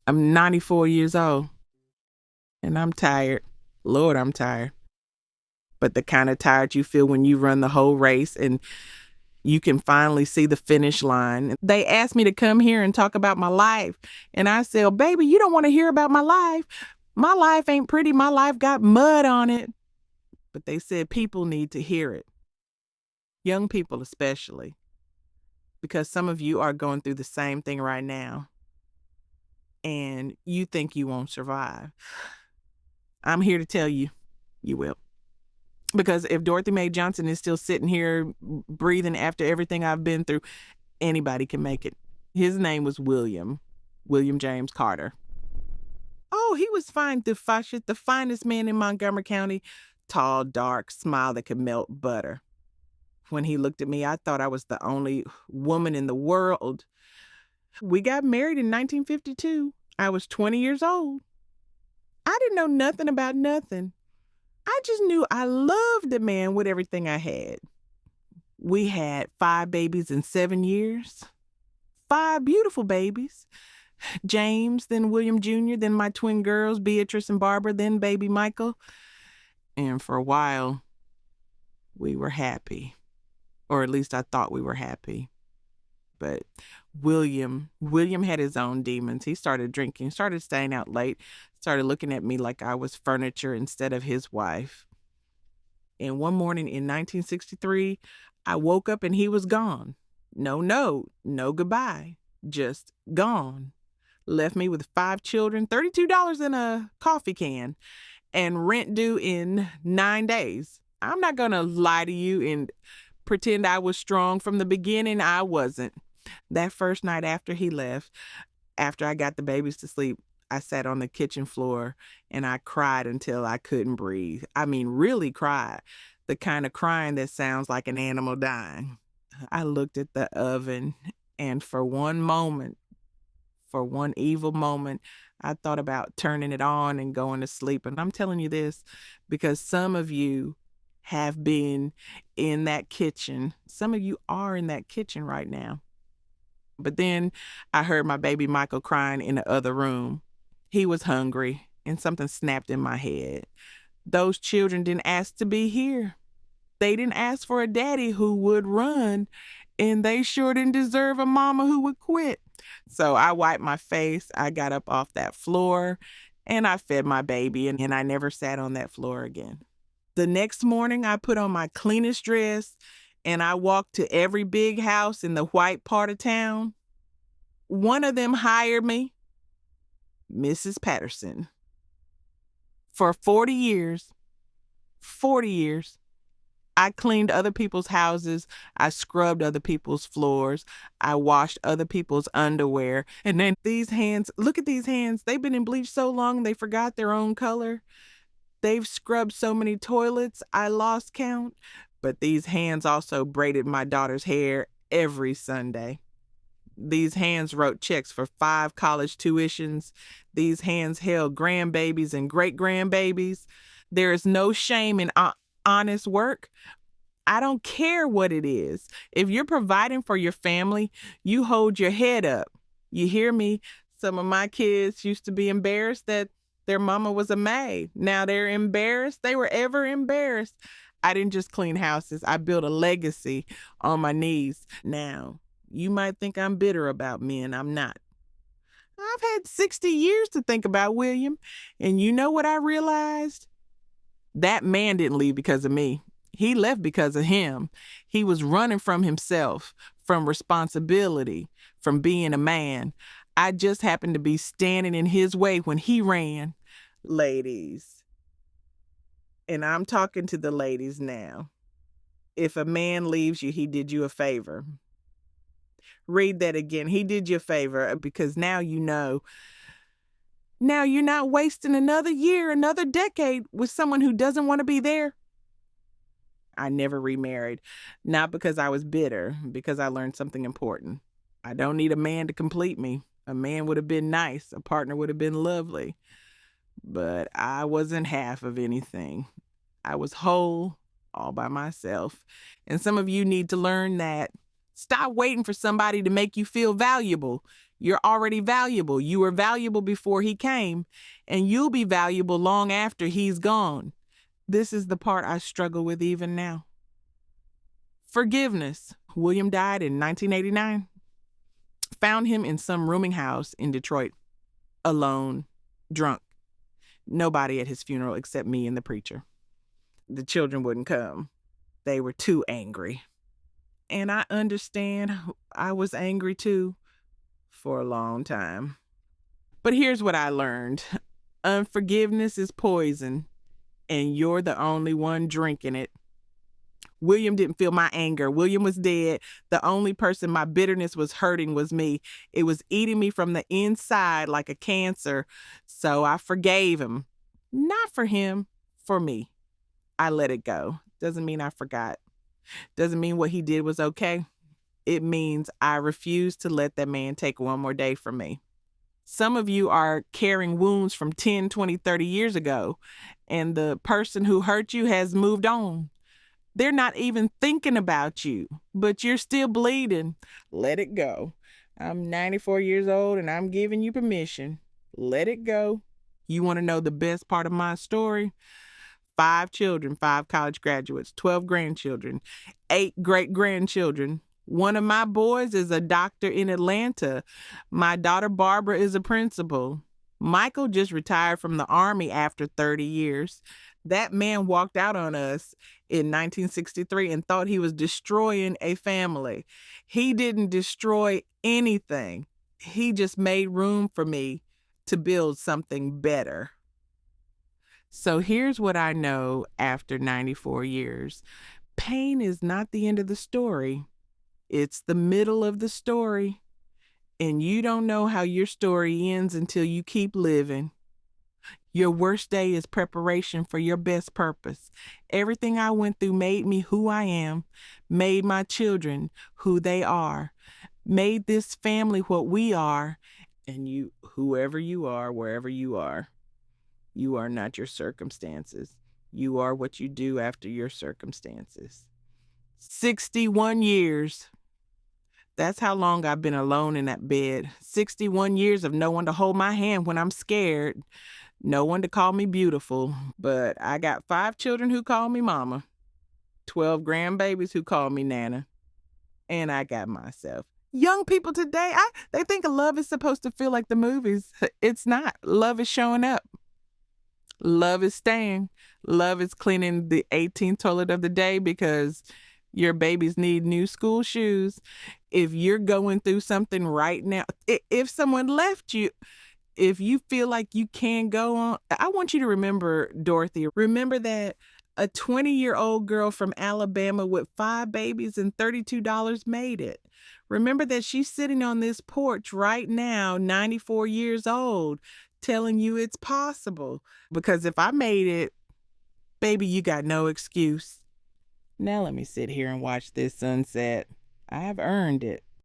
I'm 94 years old and I'm tired. Lord, I'm tired. But the kind of tired you feel when you run the whole race and you can finally see the finish line. They asked me to come here and talk about my life. And I said, "Oh, baby, you don't want to hear about my life. My life ain't pretty. My life got mud on it." But they said people need to hear it, young people especially, because some of you are going through the same thing right now and you think you won't survive. I'm here to tell you, you will. Because if Dorothy Mae Johnson is still sitting here breathing after everything I've been through, anybody can make it. His name was William James Carter. Oh, he was fine, the finest man in Montgomery County. Tall, dark, smile that could melt butter. When he looked at me, I thought I was the only woman in the world. We got married in 1952. I was 20 years old. I didn't know nothing about nothing. I just knew I loved the man with everything I had. We had 5 babies in 7 years. 5 beautiful babies. James, then William Jr., then my twin girls, Beatrice and Barbara, then baby Michael. And for a while, we were happy. Or at least I thought we were happy. But William had his own demons. He started drinking, started staying out late, started looking at me like I was furniture instead of his wife. And one morning in 1963, I woke up and he was gone. No note, no goodbye, just gone. Left me with 5 children, $32 in a coffee can, and rent due in 9 days. I'm not going to lie to you and pretend I was strong from the beginning. I wasn't. That first night after he left, after I got the babies to sleep, I sat on the kitchen floor and I cried until I couldn't breathe. I mean, really cried. The kind of crying that sounds like an animal dying. I looked at the oven and for one moment, for one evil moment, I thought about turning it on and going to sleep. And I'm telling you this because some of you have been in that kitchen. Some of you are in that kitchen right now. But then I heard my baby Michael crying in the other room. He was hungry and something snapped in my head. Those children didn't ask to be here. They didn't ask for a daddy who would run, and they sure didn't deserve a mama who would quit. So I wiped my face. I got up off that floor and I fed my baby, and I never sat on that floor again. The next morning, I put on my cleanest dress and I walked to every big house in the white part of town. One of them hired me, Mrs. Patterson. For 40 years, I cleaned other people's houses. I scrubbed other people's floors. I washed other people's underwear. And then these hands, look at these hands. They've been in bleach so long they forgot their own color. They've scrubbed so many toilets, I lost count. But these hands also braided my daughter's hair every Sunday. These hands wrote checks for 5 college tuitions. These hands held grandbabies and great grandbabies. There is no shame in honest work. I don't care what it is. If you're providing for your family, you hold your head up. You hear me? Some of my kids used to be embarrassed that their mama was a maid. Now they're embarrassed. They were ever embarrassed. I didn't just clean houses. I built a legacy on my knees. Now, you might think I'm bitter about men. I'm not. I've had 60 years to think about William. And you know what I realized? That man didn't leave because of me. He left because of him. He was running from himself, from responsibility, from being a man. I just happened to be standing in his way when he ran. Ladies, and I'm talking to the ladies now. If a man leaves you, he did you a favor. Read that again. He did you a favor because now you know. Now you're not wasting another year, another decade with someone who doesn't want to be there. I never remarried, not because I was bitter, because I learned something important. I don't need a man to complete me. A man would have been nice, a partner would have been lovely, but I wasn't half of anything. I was whole, all by myself. And some of you need to learn that. Stop waiting for somebody to make you feel valuable. You're already valuable. You were valuable before he came, and you'll be valuable long after he's gone. This is the part I struggle with even now. Forgiveness. William died in 1989. Found him in some rooming house in Detroit, alone, drunk. Nobody at his funeral except me and the preacher. The children wouldn't come. They were too angry. And I understand I was angry too for a long time. But here's what I learned. Unforgiveness is poison, and you're the only one drinking it. William didn't feel my anger. William was dead. The only person my bitterness was hurting was me. It was eating me from the inside like a cancer. So I forgave him. Not for him, for me. I let it go. Doesn't mean I forgot. Doesn't mean what he did was okay. It means I refuse to let that man take one more day from me. Some of you are carrying wounds from 10, 20, 30 years ago, and the person who hurt you has moved on. They're not even thinking about you, but you're still bleeding. Let it go. I'm 94 years old and I'm giving you permission. Let it go. You want to know the best part of my story? 5 children, 5 college graduates, 12 grandchildren, 8 great-grandchildren. One of my boys is a doctor in Atlanta. My daughter Barbara is a principal. Michael just retired from the Army after 30 years. That man walked out on us in 1963 and thought he was destroying a family. He didn't destroy anything. He just made room for me to build something better. So here's what I know after 94 years. Pain is not the end of the story. It's the middle of the story. And you don't know how your story ends until you keep living. Your worst day is preparation for your best purpose. Everything I went through made me who I am, made my children who they are, made this family what we are, and you, whoever you are, wherever you are not your circumstances. You are what you do after your circumstances. 61 years. That's how long I've been alone in that bed. 61 years of no one to hold my hand when I'm scared. No one to call me beautiful. But I got 5 children who call me mama. 12 grandbabies who call me nana. And I got myself. Young people today, they think love is supposed to feel like the movies. It's not. Love is showing up. Love is staying. Love is cleaning the 18th toilet of the day because your babies need new school shoes. If you're going through something right now, if someone left you, if you feel like you can't go on, I want you to remember, Dorothy, remember that a 20-year-old girl from Alabama with 5 babies and $32 made it. Remember that she's sitting on this porch right now, 94 years old, telling you it's possible. Because if I made it, baby, you got no excuse. Now let me sit here and watch this sunset. I've earned it.